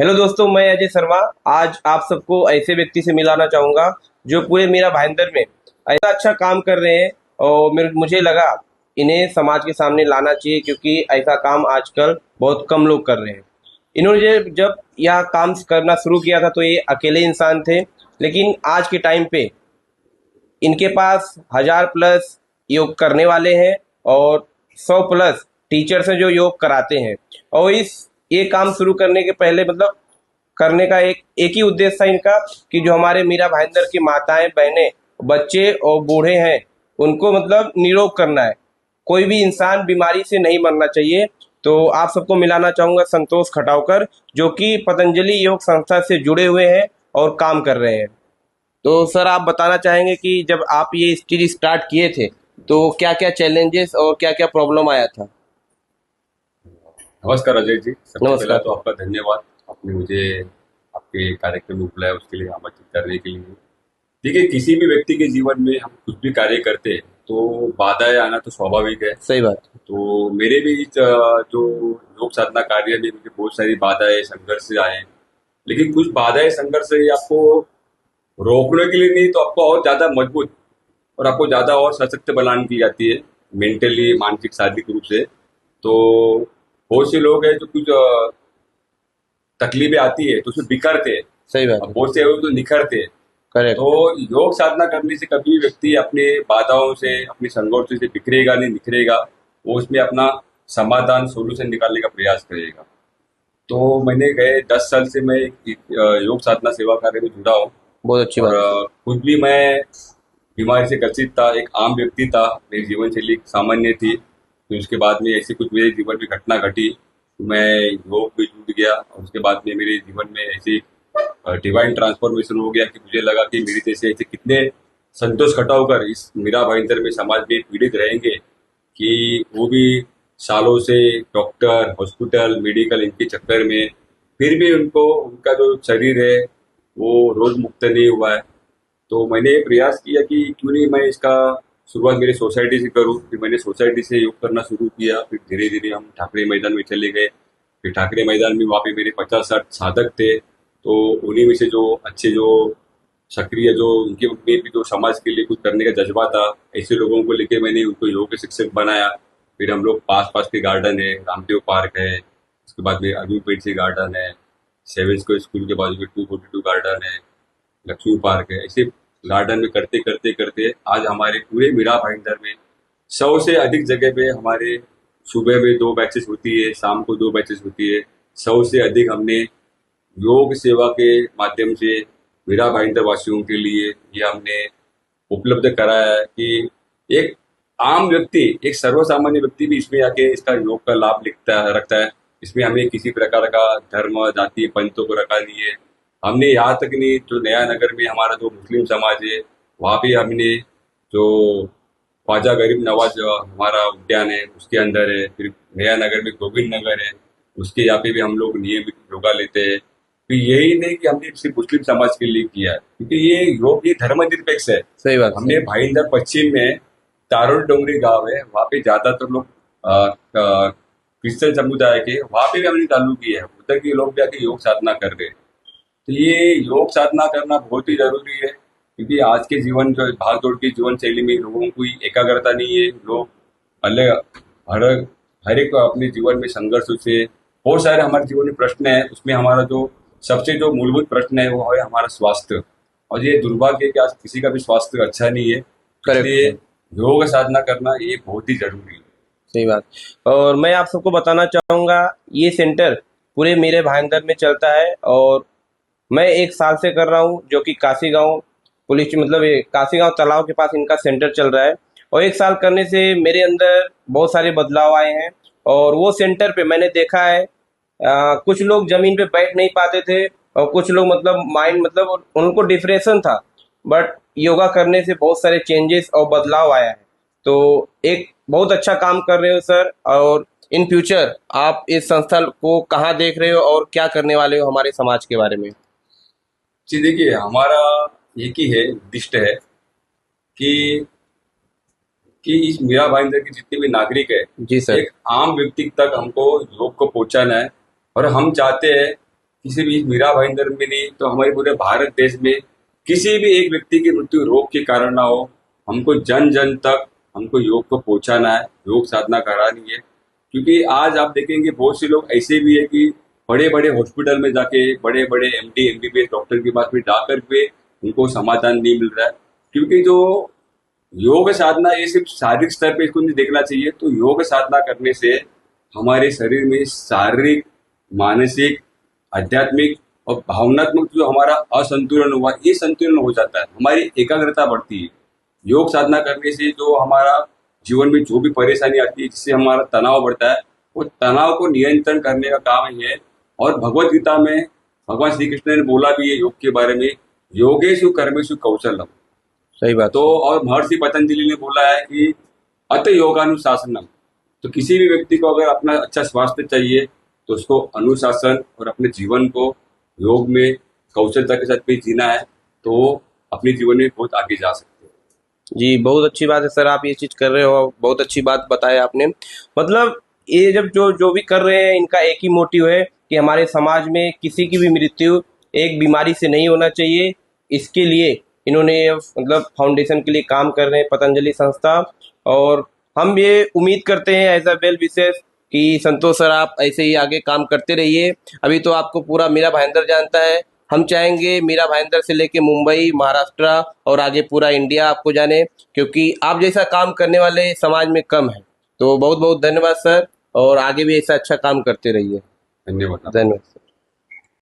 Hello दोस्तों, मैं अजय शर्मा। आज आप सबको ऐसे व्यक्ति से मिलाना चाहूँगा जो पूरे मेरा भाईंदर में ऐसा अच्छा काम कर रहे हैं। और मुझे लगा इन्हें समाज के सामने लाना चाहिए, क्योंकि ऐसा काम आजकल बहुत कम लोग कर रहे हैं। इन्होंने जब यह काम करना शुरू किया था तो ये अकेले इंसान थे, लेकिन आज के टाइम पे इनके पास 1000+ योग करने वाले हैं और 100+ टीचर्स हैं जो योग कराते हैं। और इस ये काम शुरू करने के पहले मतलब करने का एक एक ही उद्देश्य था इनका, कि जो हमारे मीरा भाईंदर की माताएं, बहनें, बच्चे और बूढ़े हैं, उनको मतलब निरोग करना है। कोई भी इंसान बीमारी से नहीं मरना चाहिए। तो आप सबको मिलाना चाहूंगा संतोष खटावकर, जो कि पतंजलि योग संस्था से जुड़े हुए हैं और काम कर रहे हैं। तो सर, आप बताना चाहेंगे कि जब आप ये चीज स्टार्ट किए थे तो क्या क्या चैलेंजेस और क्या क्या प्रॉब्लम आया था? नमस्कार अजय जी। सबसे पहला नमस्कार तो सर। आपका धन्यवाद। आपने मुझे आपके कार्यक्रम में बुलाया, उसके लिए आमंत्रित करने के लिए। देखिए, किसी भी व्यक्ति के जीवन में हम कुछ भी कार्य करते हैं तो बाधाएं आना तो स्वाभाविक है। सही बात। तो मेरे भी जो योग साधना कार्य में मुझे बहुत सारी बाधाएं संघर्ष आए। लेकिन कुछ बाधाएं संघर्ष ये आपको रोकने के लिए नहीं, तो आपको और ज्यादा मजबूत और आपको ज्यादा और सशक्त बनाने की जाती है, मेंटली, मानसिक, शारीरिक रूप से। तो बहुत से लोग हैं जो कुछ तकलीफें आती है तो उसमें बिखरते हैं, सही बात और है। बहुत से लोग तो निखरते हैं। तो करेक्ट। योग साधना करने से कभी व्यक्ति अपने बाधाओं से, अपने संघर्षों से बिखरेगा नहीं, निखरेगा। वो उसमें अपना समाधान, सोल्यूशन निकालने का प्रयास करेगा। तो मैंने गए 10 साल से मैं योग साधना सेवा कार्य में जुड़ा हूँ। बहुत अच्छी और बात है सर। खुद भी मैं बीमारी से ग्रसित था, एक आम व्यक्ति था। मेरी जीवन शैली सामान्य थी। फिर उसके बाद में ऐसी कुछ मेरे जीवन में घटना घटी, तो मैं योग में जुट गया, और उसके बाद में मेरे जीवन में ऐसी डिवाइन ट्रांसफॉर्मेशन हो गया कि मुझे लगा कि मेरी जैसे ऐसे कितने संतोष खटावकर इस मीरा भाईंदर में समाज में पीड़ित रहेंगे, कि वो भी सालों से डॉक्टर, हॉस्पिटल, मेडिकल इनके चक्कर में, फिर भी उनको उनका जो शरीर है वो रोग मुक्त नहीं हुआ है। तो मैंने प्रयास किया कि क्यों नहीं मैं इसका शुरुआत मेरी सोसाइटी से करूं। फिर मैंने सोसाइटी से योग करना शुरू किया। फिर धीरे धीरे हम ठाकरे मैदान में चले गए। फिर ठाकरे मैदान में वहाँ पे मेरे 50-60 साधक थे। तो उन्हीं में से जो अच्छे, जो सक्रिय, जो उनके उनमें भी जो समाज के लिए कुछ करने का जज्बा था, ऐसे लोगों को लेके मैंने उनको योग के शिक्षक बनाया। फिर हम लोग पास पास के गार्डन है, रामदेव पार्क है, उसके बाद में अजू पेट से गार्डन है, सेवन स्क्वायर स्कूल के बाजू में 242 गार्डन है, लक्ष्मी पार्क है, ऐसे गार्डन में करते करते करते आज हमारे पूरे मीरा भाईंदर में 100 से अधिक जगह पे हमारे सुबह में 2 बैचेस होती है, शाम को 2 बैचेस होती है। 100 से अधिक हमने योग सेवा के माध्यम से मीरा भाईंदर वासियों के लिए ये हमने उपलब्ध कराया है कि एक आम व्यक्ति, एक सर्वसामान्य व्यक्ति भी इसमें आके इसका योग का लाभ रखता है। इसमें हमें किसी प्रकार का धर्म, जाति, पंथों को रखा नहीं है। हमने यहाँ तक नहीं, जो नया नगर में हमारा जो मुस्लिम समाज है, वहाँ पे हमने जो ख्वाजा गरीब नवाज हमारा उद्यान है उसके अंदर है। फिर नया नगर में गोविंद नगर है, उसके यहाँ पे भी हम लोग नियमित योगा लेते हैं। तो यही नहीं कि हमने सिर्फ मुस्लिम समाज के लिए किया है, क्योंकि ये योग ये धर्मनिरपेक्ष है। सही बात, हमने सही। भाईंदर पश्चिम में तारोल डोंगरी गांव है, वहाँ पे ज्यादातर लोग क्रिश्चियन समुदाय के, वहाँ पे भी हमने चालू किया है। उधर के लोग भी आके योग साधना कर रहे हैं। तो ये योग साधना करना बहुत ही जरूरी है, क्योंकि आज के जीवन, जो भाग दौड़ की जीवन शैली में लोगों को एकाग्रता नहीं है। लोग अलग, हर हर एक अपने जीवन में संघर्ष से, बहुत सारे हमारे जीवन में प्रश्न है। उसमें हमारा जो सबसे जो मूलभूत प्रश्न है वो है हमारा स्वास्थ्य। और ये दुर्भाग्य है कि आज किसी का भी स्वास्थ्य अच्छा नहीं है। करेक्ट इसलिए सर। योग साधना करना ये बहुत ही जरूरी है। सही बात। और मैं आप सबको बताना चाहूँगा, ये सेंटर पूरे मेरे भाईंदर में चलता है और मैं 1 साल से कर रहा हूँ, जो कि काशी गांव पुलिस मतलब ये काशी गांव तालाब के पास इनका सेंटर चल रहा है। और 1 साल करने से मेरे अंदर बहुत सारे बदलाव आए हैं। और वो सेंटर पे मैंने देखा है, कुछ लोग जमीन पे बैठ नहीं पाते थे, और कुछ लोग मतलब माइंड मतलब उनको डिप्रेशन था। बट योगा करने से बहुत सारे चेंजेस और बदलाव आया है। तो एक बहुत अच्छा काम कर रहे हो सर। और इन फ्यूचर आप इस संस्था को कहाँ देख रहे हो और क्या करने वाले हो हमारे समाज के बारे में? जी देखिए, हमारा एक ही है उद्दिष्ट है कि इस मीरा भाईंदर के जितने भी नागरिक है, जी सर। एक आम व्यक्ति तक हमको योग को पहुंचाना है। और हम चाहते हैं किसी भी मीरा भाईंदर में नहीं तो हमारे पूरे भारत देश में किसी भी एक व्यक्ति की मृत्यु रोग के कारण ना हो। हमको जन जन तक हमको योग को पहुंचाना है, योग साधना करानी है। क्योंकि आज आप देखेंगे बहुत से लोग ऐसे भी है कि बड़े बड़े हॉस्पिटल में जाके बड़े बड़े एमडी एमबीबीएस डॉक्टर के पास में जाकर के उनको समाधान नहीं मिल रहा है। क्योंकि जो योग साधना ये सिर्फ शारीरिक स्तर पे इसको नहीं देखना चाहिए। तो योग साधना करने से हमारे शरीर में शारीरिक, मानसिक, आध्यात्मिक और भावनात्मक जो हमारा असंतुलन हुआ ये संतुलन हो जाता है, हमारी एकाग्रता बढ़ती है। योग साधना करने से जो हमारा जीवन में जो भी परेशानी आती है, जिससे हमारा तनाव बढ़ता है, वो तनाव को नियंत्रण करने का काम ही है। और भगवत गीता में भगवान श्री कृष्ण ने बोला भी है योग के बारे में, योगेशु कर्मेशु कौशलम। सही बात। तो और महर्षि पतंजलि ने बोला है कि अत योगानुशासनम। तो किसी भी व्यक्ति को अगर अपना अच्छा स्वास्थ्य चाहिए तो उसको अनुशासन और अपने जीवन को योग में कौशलता के साथ भी जीना है, तो अपने जीवन में बहुत आगे जा सकते हैं। जी, बहुत अच्छी बात है सर, आप ये चीज़ कर रहे हो, बहुत अच्छी बात बताया आपने। मतलब ये जब जो जो भी कर रहे हैं इनका एक ही मोटिव है कि हमारे समाज में किसी की भी मृत्यु एक बीमारी से नहीं होना चाहिए। इसके लिए इन्होंने मतलब फाउंडेशन के लिए काम कर रहे हैं, पतंजलि संस्था। और हम ये उम्मीद करते हैं एज अ वेल विशेष कि संतोष सर आप ऐसे ही आगे काम करते रहिए। अभी तो आपको पूरा मीरा भाईंदर जानता है, हम चाहेंगे मीरा भाईंदर से लेके मुंबई, महाराष्ट्र और आगे पूरा इंडिया आपको जाने, क्योंकि आप जैसा काम करने वाले समाज में कम है। तो बहुत बहुत धन्यवाद सर, और आगे भी ऐसा अच्छा काम करते रहिए। धन्यवाद। धन्यवाद सर।